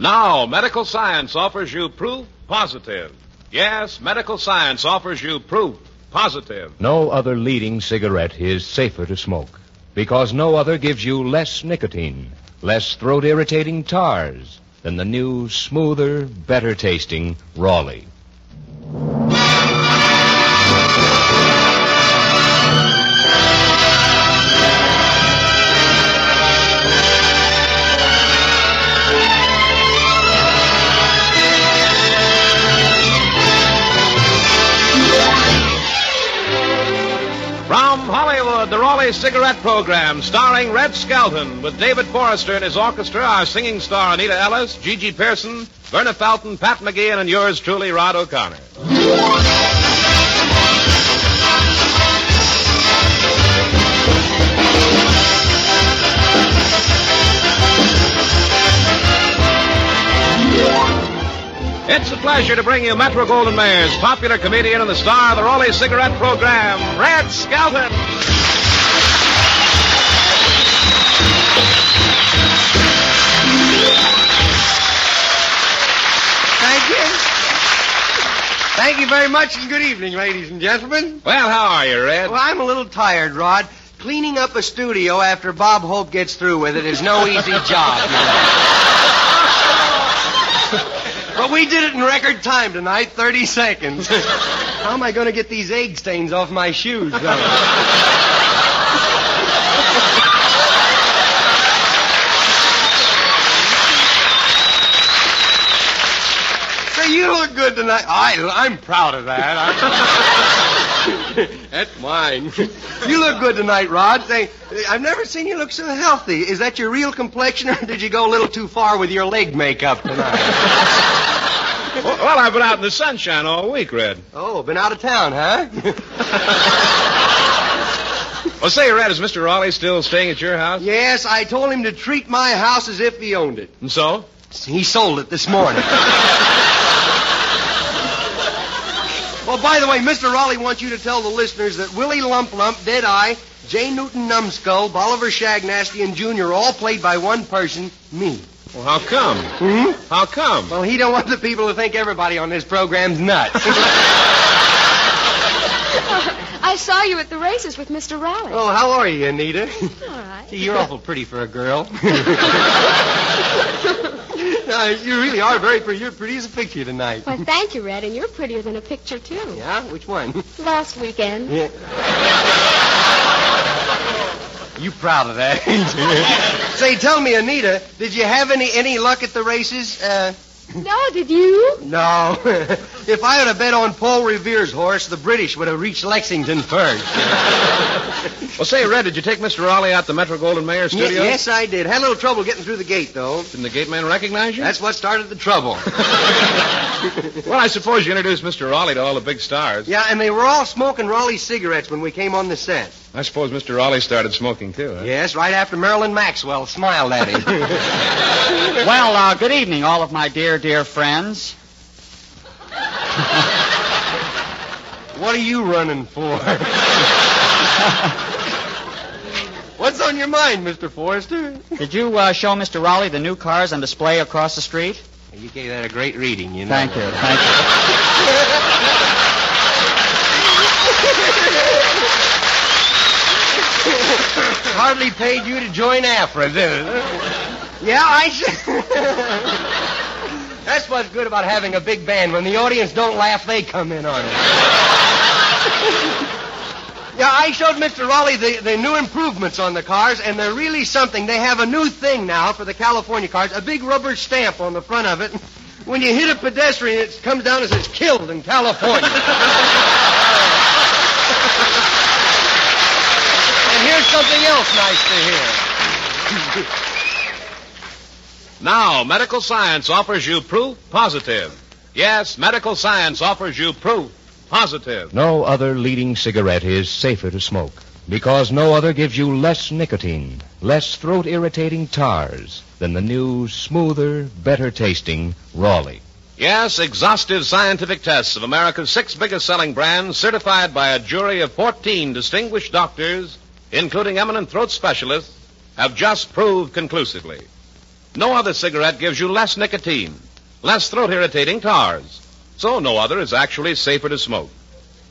Now, medical science offers you proof positive. Yes, medical science offers you proof positive. No other leading cigarette is safer to smoke because no other gives you less nicotine, less throat-irritating tars than the new, smoother, better-tasting Raleigh. From Hollywood, the Raleigh Cigarette Program, starring Red Skelton, with David Forrester and his orchestra, our singing star Anita Ellis, Gigi Pearson, Verna Felton, Pat McGeehan, and yours truly, Rod O'Connor. It's a pleasure to bring you Metro-Goldwyn-Mayer's popular comedian and the star of the Raleigh Cigarette Program, Red Skelton. Thank you. Thank you very much, and good evening, ladies and gentlemen. Well, how are you, Red? Well, I'm a little tired, Rod. Cleaning up a studio after Bob Hope gets through with it is no easy job, you know. But we did it in record time tonight, 30 seconds. How am I going to get these egg stains off my shoes, though? Say, you look good tonight. I'm proud of that. That's mine. You look good tonight, Rod. Say, I've never seen you look so healthy. Is that your real complexion, or did you go a little too far with your leg makeup tonight? Well, I've been out in the sunshine all week, Red. Oh, been out of town, huh? Well, say, Red, is Mr. Raleigh still staying at your house? Yes, I told him to treat my house as if he owned it. And so? He sold it this morning. Well, by the way, Mr. Raleigh wants you to tell the listeners that Willie Lump Lump, Deadeye, J. Newton Numbskull, Bolivar Shagnasty, and Jr. all played by one person, me. Well, how come? How come? Well, he don't want the people to think everybody on this program's nuts. I saw you at the races with Mr. Raleigh. Oh, how are you, Anita? All right. Gee, you're awful pretty for a girl. You really are very pretty. You're pretty as a picture tonight. Well, thank you, Red, and you're prettier than a picture, too. Yeah? Which one? Last weekend. Yeah. You proud of that, ain't you? Say, tell me, Anita, did you have any luck at the races? No, did you? No. If I had bet on Paul Revere's horse, the British would have reached Lexington first. Well, say, Red, did you take Mr. Raleigh out to Metro-Goldwyn-Mayer studio? Yes, I did. Had a little trouble getting through the gate, though. Didn't the gate man recognize you? That's what started the trouble. Well, I suppose you introduced Mr. Raleigh to all the big stars. Yeah, and they were all smoking Raleigh cigarettes when we came on the set. I suppose Mr. Raleigh started smoking, too, huh? Yes, right after Marilyn Maxwell smiled at him. Well, good evening, all of my dear, dear friends. What are you running for? What's on your mind, Mr. Forrester? Did you show Mr. Raleigh the new cars on display across the street? You gave that a great reading, you know. Thank you. Hardly paid you to join AFRA, did it? Yeah, I should. That's what's good about having a big band. When the audience don't laugh, they come in on it. Yeah, I showed Mr. Raleigh the new improvements on the cars, and they're really something. They have a new thing now for the California cars, a big rubber stamp on the front of it. When you hit a pedestrian, it comes down and says, "Killed in California." And here's something else nice to hear. Now, medical science offers you proof positive. Yes, medical science offers you proof positive. No other leading cigarette is safer to smoke because no other gives you less nicotine, less throat-irritating tars than the new, smoother, better-tasting Raleigh. Yes, exhaustive scientific tests of America's 6 biggest-selling brands, certified by a jury of 14 distinguished doctors, including eminent throat specialists, have just proved conclusively No other cigarette gives you less nicotine, less throat-irritating tars. So no other is actually safer to smoke.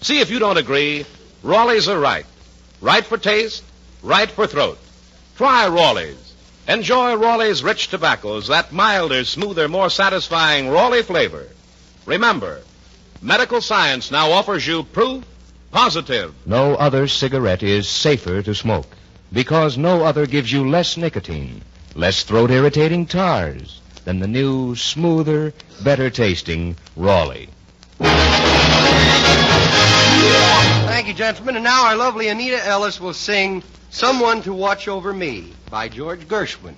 See if you don't agree. Raleigh's are right. Right for taste, right for throat. Try Raleigh's. Enjoy Raleigh's rich tobaccos, that milder, smoother, more satisfying Raleigh flavor. Remember, medical science now offers you proof positive. No other cigarette is safer to smoke because no other gives you less nicotine, less throat-irritating tars than the new, smoother, better-tasting Raleigh. Thank you, gentlemen. And now our lovely Anita Ellis will sing Someone to Watch Over Me by George Gershwin.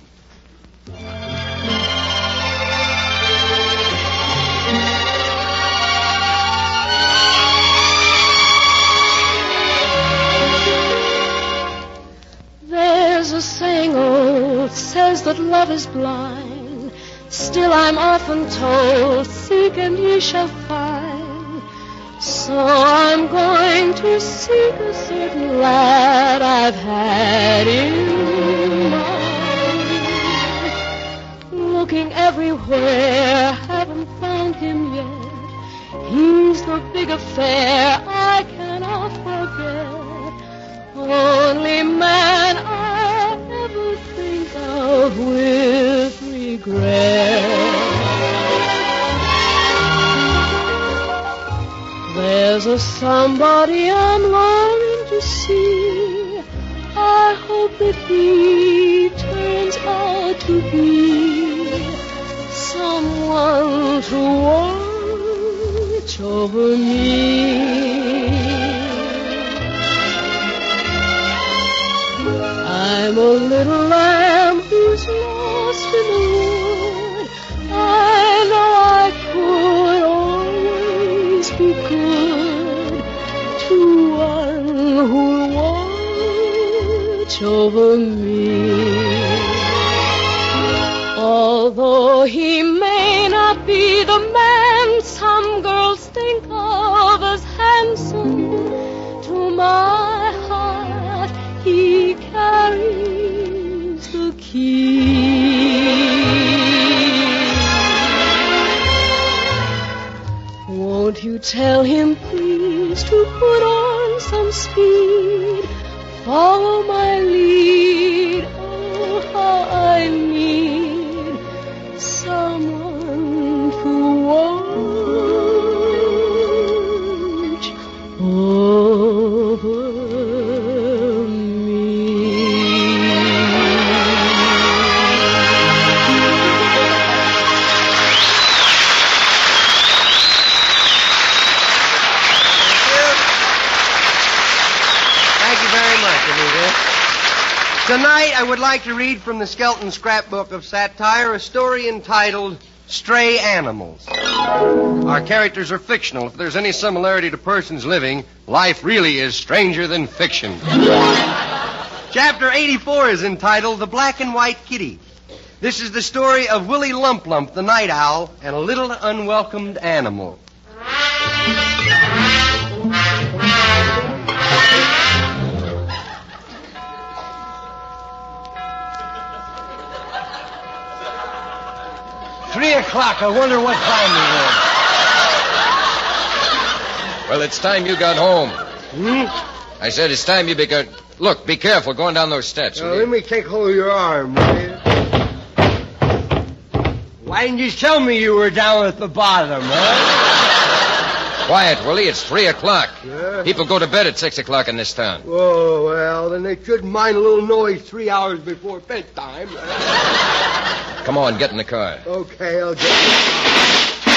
There's a saying old says that love is blind. Still I'm often told, seek and ye shall find. So I'm going to seek a certain lad I've had in mind. Looking everywhere, haven't found him yet. He's the big affair I cannot forget. Only man I ever think of with regret. There's a somebody I'm longing to see. I hope that he turns out to be someone to watch over me. I'm a little lamb who's lost in the wood. I know I could always be good to one who'll watch over me. Although he may not be the man some girls think of as handsome, to my heart he carries the key. Won't you tell him, please, to put on some speed, follow my lead, oh, how I need someone to watch over me. Tonight, I would like to read from the Skelton scrapbook of satire a story entitled Stray Animals. Our characters are fictional. If there's any similarity to persons living, life really is stranger than fiction. Chapter 84 is entitled The Black and White Kitty. This is the story of Willie Lump Lump, the night owl, and a little unwelcomed animal. $3:00. I wonder what time it is. Well, it's time you got home. Hmm? I said it's time you began. Look, be careful going down those steps. will Let you? me take hold of your arm, will you? Why didn't you tell me you were down at the bottom, huh? Quiet, Willie. It's 3:00. Yeah. People go to bed at 6:00 in this town. Oh, well, then they shouldn't mind a little noise 3 hours before bedtime. Come on, get in the car. Okay, I'll get it.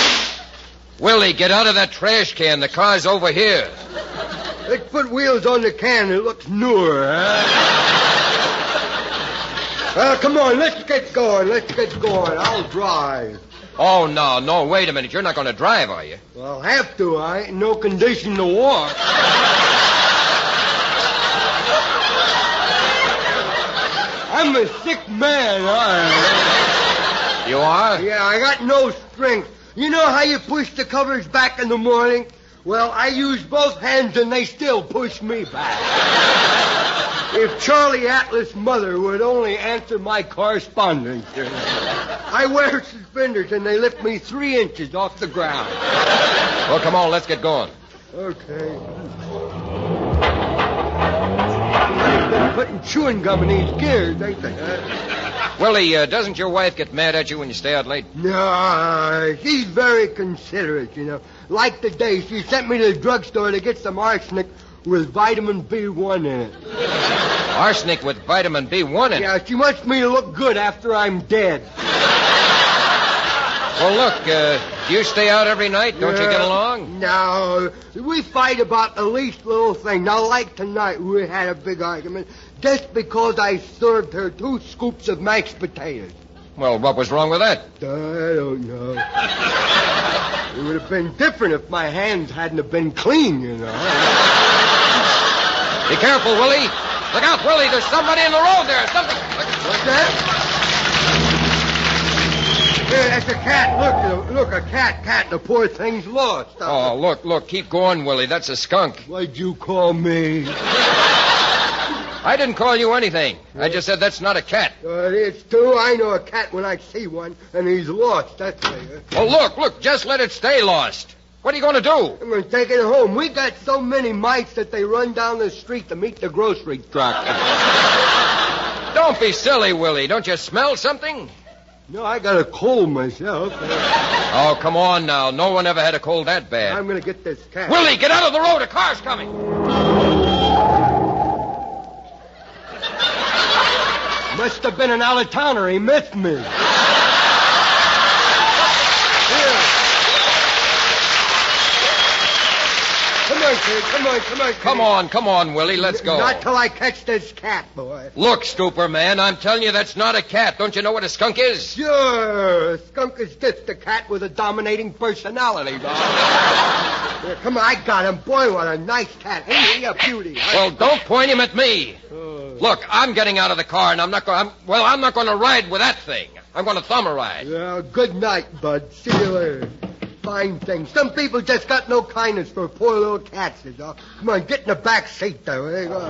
Willie, get out of that trash can. The car's over here. Let's put wheels on the can. It looks newer, huh? Well, come on, let's get going. I'll drive. Oh, no, wait a minute. You're not going to drive, are you? Well, I'll have to. I ain't in no condition to walk. I'm a sick man, aren't I? You are? Yeah, I got no strength. You know how you push the covers back in the morning? Well, I use both hands and they still push me back. If Charlie Atlas' mother would only answer my correspondence. I wear suspenders and they lift me 3 inches off the ground. Well, come on, let's get going. Okay. I've been putting chewing gum in these gears, ain't they? Willie, doesn't your wife get mad at you when you stay out late? No, she's very considerate, you know. Like today, she sent me to the drugstore to get some arsenic with vitamin B1 in it. Arsenic with vitamin B1 in it? Yeah, she wants me to look good after I'm dead. Well, look, do you stay out every night? Don't you get along? No, we fight about the least little thing. Now, like tonight, we had a big argument just because I served her 2 scoops of mashed potatoes. Well, what was wrong with that? I don't know. It would have been different if my hands hadn't have been clean, you know. Be careful, Willie. Look out, Willie. There's somebody in the road there. Something. What's that? Here, that's a cat. Look, a cat. The poor thing's lost. Oh, look. Keep going, Willie. That's a skunk. Why'd you call me? I didn't call you anything. I just said that's not a cat. It's true. I know a cat when I see one, and he's lost. That's clear. Well, look. Just let it stay lost. What are you going to do? I'm going to take it home. We got so many mice that they run down the street to meet the grocery truck. Don't be silly, Willie. Don't you smell something? No, I got a cold myself. Oh, come on now. No one ever had a cold that bad. I'm going to get this cat. Willie, get out of the road. A car's coming. Must have been an out-of-towner. He missed me. Here. Come on, kid. Come on, Willie. Let's go. Not till I catch this cat, boy. Look, Stooper, man, I'm telling you that's not a cat. Don't you know what a skunk is? Sure. A skunk is just a cat with a dominating personality, dog. Here, come on, I got him. Boy, what a nice cat. Ain't he a beauty? Well, don't point him at me. Look, I'm getting out of the car, and I'm not going to ride with that thing. I'm going to thumb a ride. Well, good night, bud. See you later. Fine thing. Some people just got no kindness for poor little cats, you know. Come on, get in the back seat there. There you go.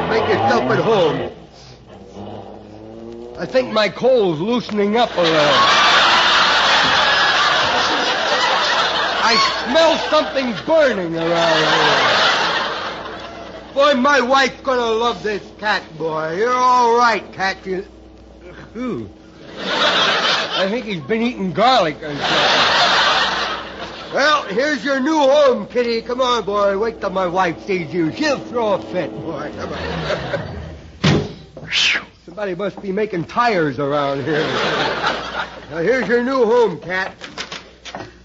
Make yourself at home. I think my coal's loosening up a little. I smell something burning around here. Boy, my wife's gonna love this cat, boy. You're all right, cat. Ooh. I think he's been eating garlic or something. Well, here's your new home, kitty. Come on, boy. Wait till my wife sees you. She'll throw a fit, boy. Come on. Somebody must be making tires around here. Now, here's your new home, cat.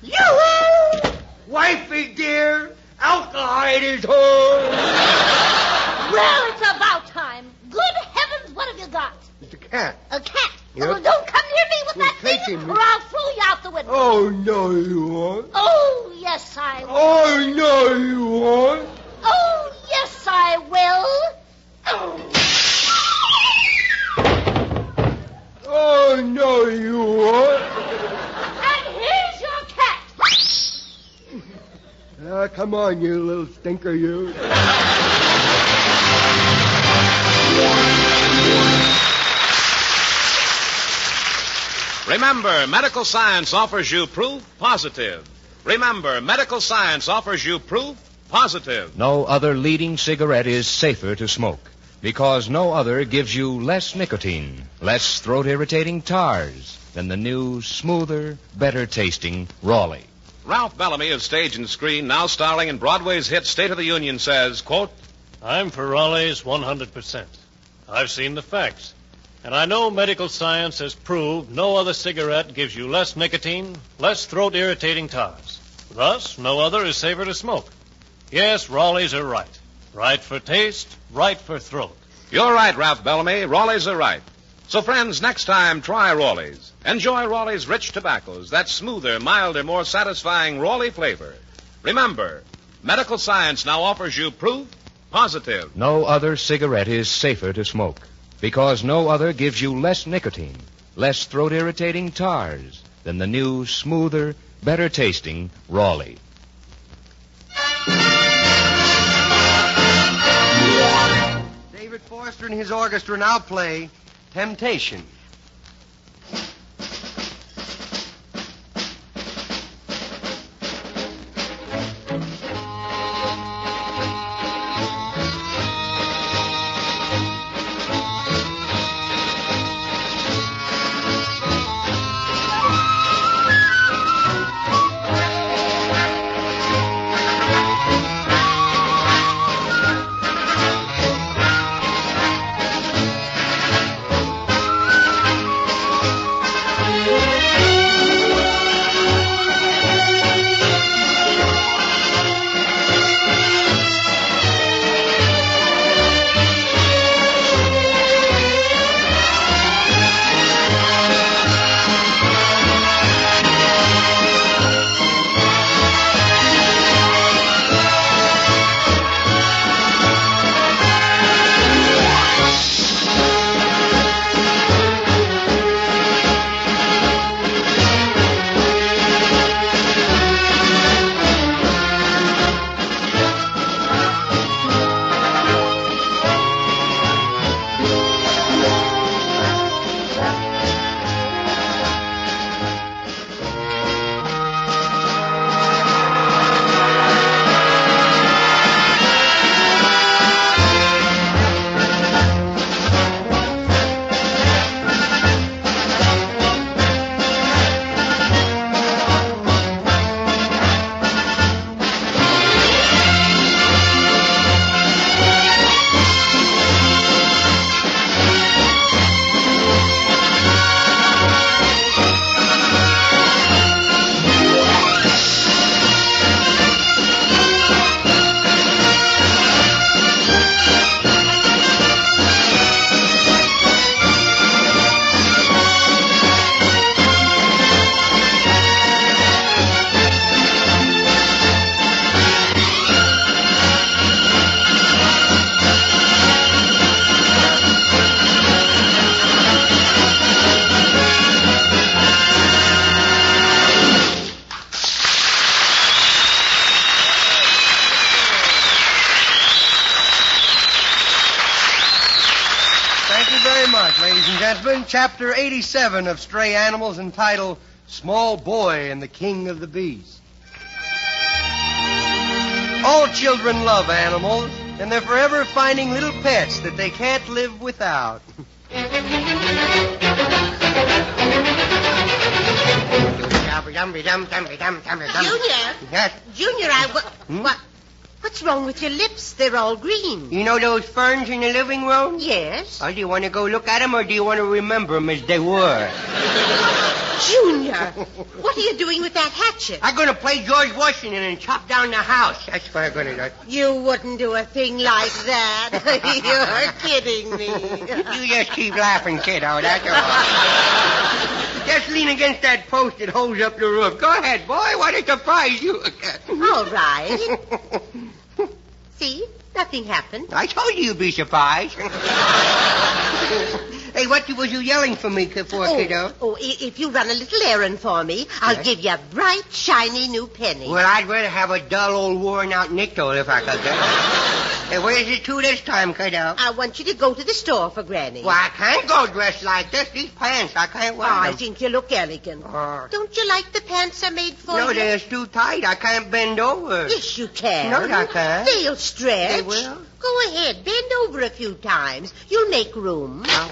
Yoo-hoo! Wifey, dear, Alkahide is home. Well, it's about time. Good heavens, what have you got? It's a cat. A cat? Yep. Oh, don't come near me with that take thing, him. or I'll throw you out the window. Oh, no, you won't. Oh, yes, I will. Oh, no, you won't. Oh, yes, I will. Oh, no, you won't. And here's your cat. Come on, you little stinker, you. Remember, medical science offers you proof positive. Remember, medical science offers you proof positive. No other leading cigarette is safer to smoke because no other gives you less nicotine, less throat-irritating tars than the new, smoother, better-tasting Raleigh. Ralph Bellamy of Stage and Screen, now starring in Broadway's hit State of the Union, says, quote, I'm for Raleigh's 100%. I've seen the facts. And I know medical science has proved no other cigarette gives you less nicotine, less throat-irritating tars. Thus, no other is safer to smoke. Yes, Raleigh's are right. Right for taste, right for throat. You're right, Ralph Bellamy. Raleigh's are right. So, friends, next time, try Raleigh's. Enjoy Raleigh's rich tobaccos, that smoother, milder, more satisfying Raleigh flavor. Remember, medical science now offers you proof positive. No other cigarette is safer to smoke because no other gives you less nicotine, less throat-irritating tars than the new, smoother, better-tasting Raleigh. David Forrester and his orchestra now play Temptation. Ladies and gentlemen, Chapter 87 of Stray Animals, entitled Small Boy and the King of the Bees. All children love animals, and they're forever finding little pets that they can't live without. Junior? Yes? Junior, what's wrong with your lips? They're all green. You know those ferns in the living room? Yes. Oh, do you want to go look at them, or do you want to remember them as they were? Junior, what are you doing with that hatchet? I'm going to play George Washington and chop down the house. That's what I'm going to do. You wouldn't do a thing like that. You're kidding me. You just keep laughing, kiddo. That's all. Just lean against that post that holds up the roof. Go ahead, boy. What a surprise you. All right. See? Nothing happened. I told you you'd be surprised. Hey, what was you yelling for me for, kiddo? Oh, if you run a little errand for me, I'll give you a bright, shiny new penny. Well, I'd rather have a dull, old, worn-out nickel if I could. Hey, where's it to this time, kiddo? I want you to go to the store for Granny. Well, I can't go dressed like this. These pants, I can't wear them. I think you look elegant. Don't you like the pants I made for you? No, they're too tight. I can't bend over. Yes, you can. No, I can't. They'll stretch. They will? Go ahead. Bend over a few times. You'll make room. Oh.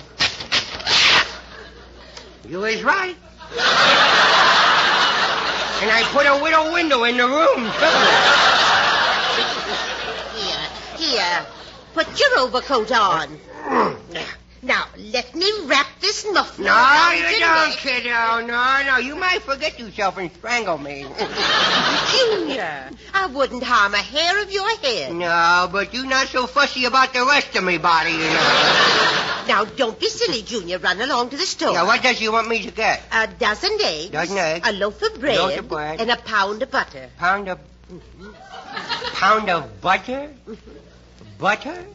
You is right. And I put a widow window in the room, too. Here. Put your overcoat on. Now, let me wrap this muffler No, around you your don't, neck. kiddo. No. You might forget yourself and strangle me. Junior, I wouldn't harm a hair of your head. No, but you're not so fussy about the rest of me body, you know. Now, don't be silly, Junior. Run along to the store. Now, what does you want me to get? A dozen eggs. Dozen eggs. A loaf of bread. Loaf of bread. And a pound of butter. Pound of butter? Butter?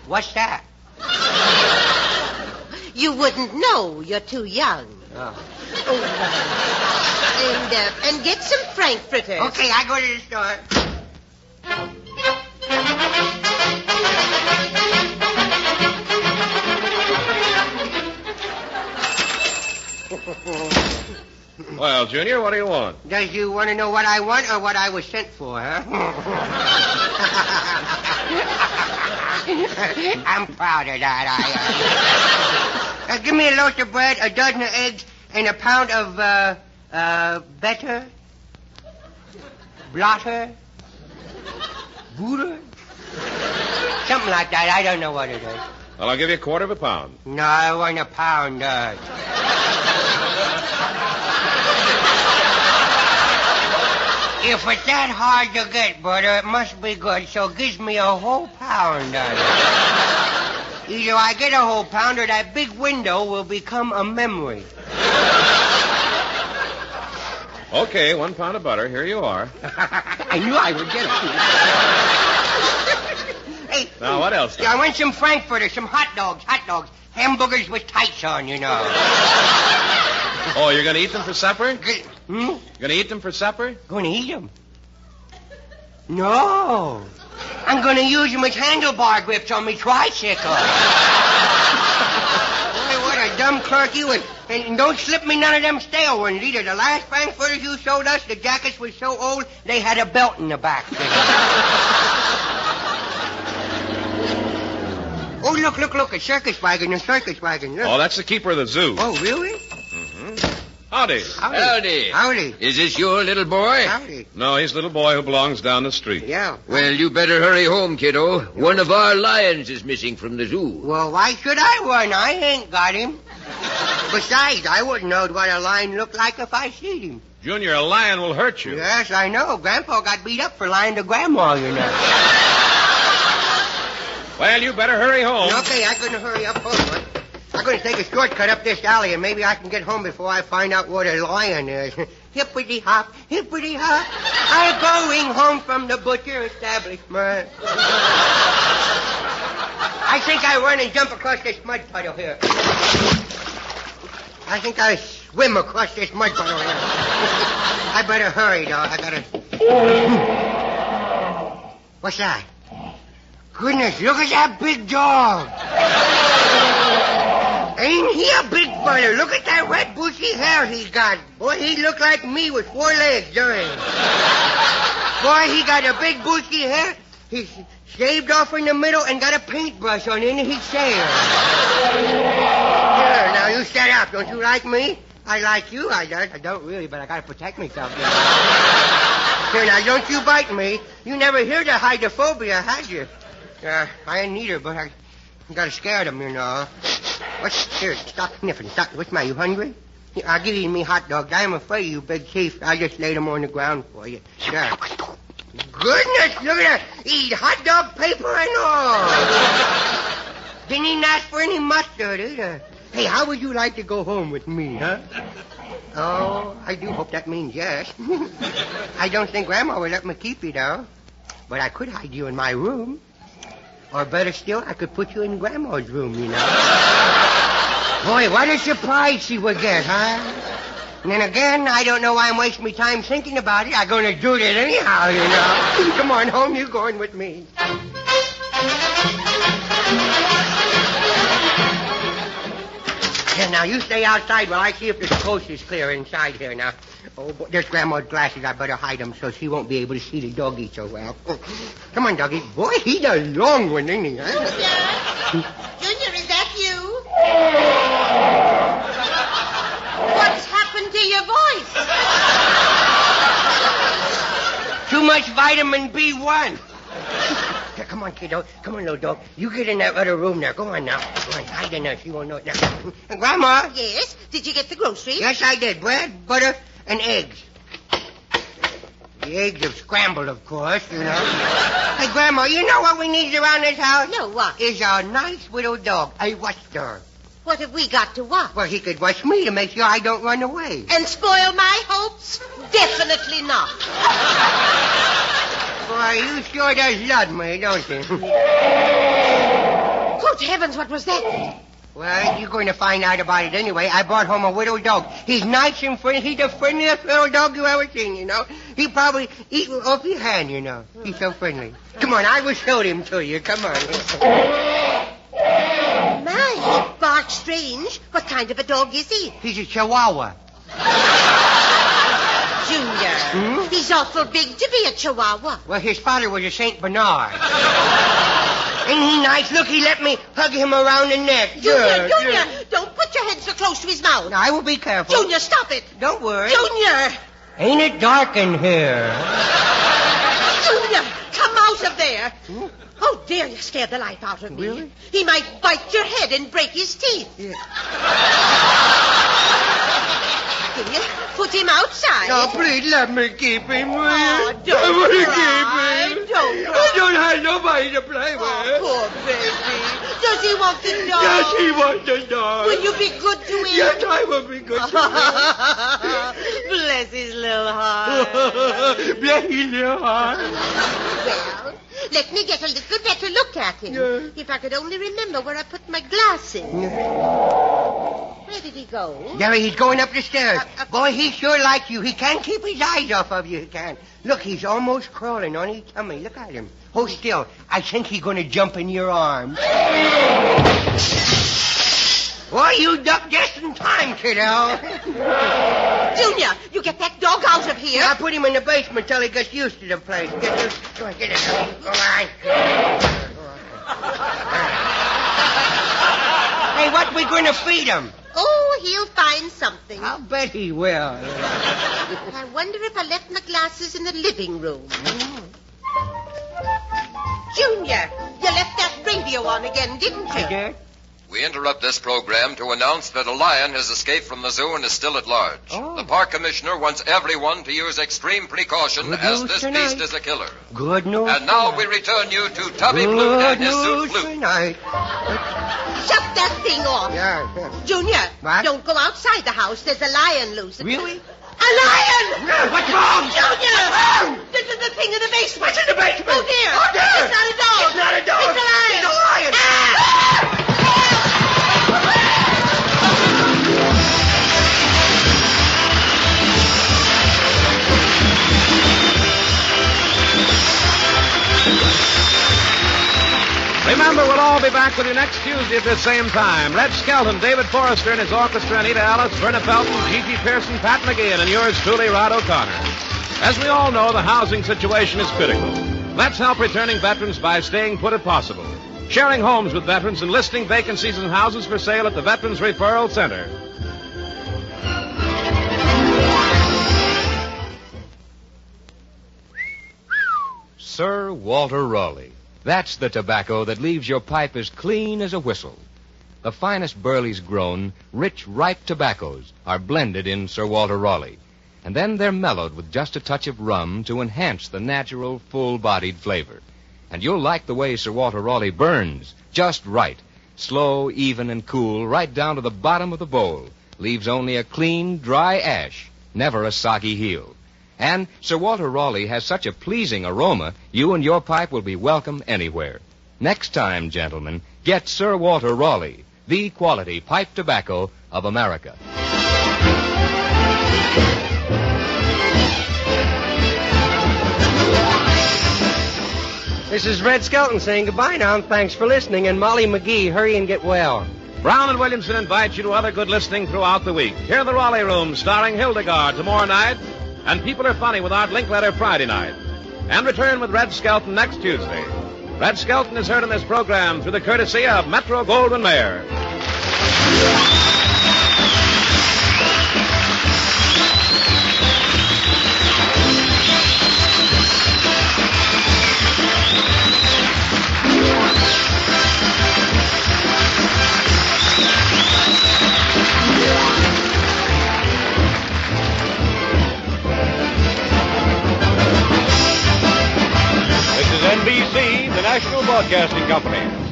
What's that? You wouldn't know. You're too young. Oh. And get some frankfurters. Okay, I go to the store. Well, Junior, what do you want? Does you want to know what I want or what I was sent for, huh? I'm proud of that. Give me a loaf of bread, a dozen of eggs, and a pound of, butter, blotter, butter, something like that. I don't know what it is. Well, I'll give you a quarter of a pound. No, I want a pound. If it's that hard to get, brother, it must be good, so gives me a whole pound. Either I get a whole pound or that big window will become a memory. Okay, 1 pound of butter. Here you are. I knew I would get it. Hey, now, what else? Yeah, I want some frankfurters, some hot dogs. Hamburgers with tights on, you know. Oh, you're going to eat them for supper? Hmm? You're going to eat them for supper? Going to eat them? No. I'm going to use them as handlebar grips on my tricycle. Boy, what a dumb clerk you and don't slip me none of them stale ones either. The last frankfurters you showed us, the jackets were so old, they had a belt in the back. Oh, look, a circus wagon. Look. Oh, that's the keeper of the zoo. Oh, really? Mm-hmm. Howdy. Howdy. Is this your little boy? Howdy. No, he's the little boy who belongs down the street. Yeah. Well, you better hurry home, kiddo. One of our lions is missing from the zoo. Well, why should I run? I ain't got him. Besides, I wouldn't know what a lion looked like if I seen him. Junior, a lion will hurt you. Yes, I know. Grandpa got beat up for lying to Grandma, you know. Well, you better hurry home. Okay, I'm going to hurry up home. I'm going to take a shortcut up this alley, and maybe I can get home before I find out what a lion is. Hippity hop. I'm going home from the butcher establishment. I think I run and jump across this mud puddle here. I think I swim across this mud puddle here. I better hurry, though. I gotta... What's that? Goodness, look at that big dog. Ain't he a big fella? Look at that red bushy hair he's got. Boy, he look like me with 4 legs, don't he? Boy, he got a big bushy hair. He's shaved off in the middle and got a paintbrush on in his hair. Here, now you shut up. Don't you like me? I like you. I don't really, but I gotta protect myself. Here, now, don't you bite me. You never heard of hydrophobia, had you? I ain't neither, but I gotta scare them, you know. Here, stop sniffing. Stop. What's my, you hungry? Here, I'll give you me hot dogs. I'm afraid of you, big chief. I'll just lay them on the ground for you. There. Goodness, look at that. Eat hot dog paper and all. Didn't even ask for any mustard either. Hey, how would you like to go home with me, huh? Oh, I do hope that means yes. I don't think Grandma would let me keep you, though. But I could hide you in my room. Or better still, I could put you in Grandma's room, you know. Boy, what a surprise she would get, huh? And then again, I don't know why I'm wasting my time thinking about it. I'm going to do it anyhow, you know. Come on home, you going with me. Here, now, you stay outside while I see if the coast is clear inside here now. Oh, boy, there's Grandma's glasses. I better hide them so she won't be able to see the doggy so well. Come on, doggy. Boy, he's a long one, isn't he, huh? Junior, is that you? What's happened to your voice? Too much vitamin B1. Here, come on, kiddo. Come on, little dog. You get in that other room there. Go on now. Go on, hide in there. She won't know it now. Grandma? Yes? Did you get the groceries? Yes, I did. Bread, butter, and eggs. The eggs have scrambled, of course, you know. Hey, Grandma, you know what we need around this house? No, what? Is a nice little dog, a watchdog. What have we got to watch? Well, he could watch me to make sure I don't run away. And spoil my hopes? Definitely not. Boy, you sure does love me, don't you? Good heavens, what was that? Well, you're going to find out about it anyway. I brought home a widow dog. He's nice and friendly. He's the friendliest little dog you ever seen, you know. He probably eat off your hand, you know. He's so friendly. Come on, I will show him to you. Come on. My, he barks That's strange. What kind of a dog is he? He's a Chihuahua. Junior, he's awful big to be a Chihuahua. Well, his father was a St. Bernard. Ain't he nice? Look, he let me hug him around the neck. Junior, don't put your head so close to his mouth. I will be careful. Junior, stop it. Don't worry. Junior! Ain't it dark in here? Junior, come out of there. Oh, dear, you scared the life out of me. Really? He might bite your head and break his teeth. Yeah. Junior, put him outside. No, please let me keep him. Will Oh, you? don't I want to cry. keep him. Don't cry. I don't have nobody to play with. Oh, poor baby. Does he want the dog? Yes, he wants the dog. Will you be good to him? Yes, I will be good to Bless his little heart. him. Bless his little heart. Well, let me get a little better look at him. Yeah. If I could only remember where I put my glasses. Where did he go? Jerry, he's going up the stairs. Up. Boy, he sure likes you. He can't keep his eyes off of you. He can't. Look, he's almost crawling on his tummy. Look at him. Hold still. I think he's going to jump in your arms. Boy, you ducked just in time, kiddo. Junior, you get that dog out of here. I'll put him in the basement till he gets used to the place. Get used. Go on, get it. All right. Hey, what we going to feed him? Oh, he'll find something. I'll bet he will. I wonder if I left my glasses in the living room. Junior, you left that radio on again, didn't you? I did. We interrupt this program to announce that a lion has escaped from the zoo and is still at large. Oh. The park commissioner wants everyone to use extreme precaution Good as news this tonight. beast is a killer. Good news. And now tonight. we return you to Tubby Blue Good and his suit news flute. tonight. Shut that thing off. Yeah. Junior, What? don't go outside the house. There's a lion loose. Really? A lion! What's wrong? Junior! This is the thing in the basement. What's in the basement? Oh, dear. Oh, dear. It's not a dog. It's not a dog. It's a lion. It's a lion. Ah! Remember, we'll all be back with you next Tuesday at the same time. Red Skelton, David Forrester and his orchestra, Anita Ellis, Verna Felton, Gigi Pearson, Pat McGee, and yours truly, Rod O'Connor. As we all know, the housing situation is critical. Let's help returning veterans by staying put if possible, sharing homes with veterans, and listing vacancies in houses for sale at the Veterans Referral Center. Sir Walter Raleigh. That's the tobacco that leaves your pipe as clean as a whistle. The finest burleys grown, rich, ripe tobaccos are blended in Sir Walter Raleigh. And then they're mellowed with just a touch of rum to enhance the natural, full-bodied flavor. And you'll like the way Sir Walter Raleigh burns, just right. Slow, even, and cool, right down to the bottom of the bowl. Leaves only a clean, dry ash, never a soggy heel. And Sir Walter Raleigh has such a pleasing aroma, you and your pipe will be welcome anywhere. Next time, gentlemen, get Sir Walter Raleigh, the quality pipe tobacco of America. This is Red Skelton saying goodbye now, and thanks for listening. And Molly McGee, hurry and get well. Brown and Williamson invite you to other good listening throughout the week. Hear the Raleigh Room starring Hildegard tomorrow night, and People Are Funny with Art Linkletter Friday night. And return with Red Skelton next Tuesday. Red Skelton is heard in this program through the courtesy of Metro Goldwyn Mayer. This is NBC, the National Broadcasting Company.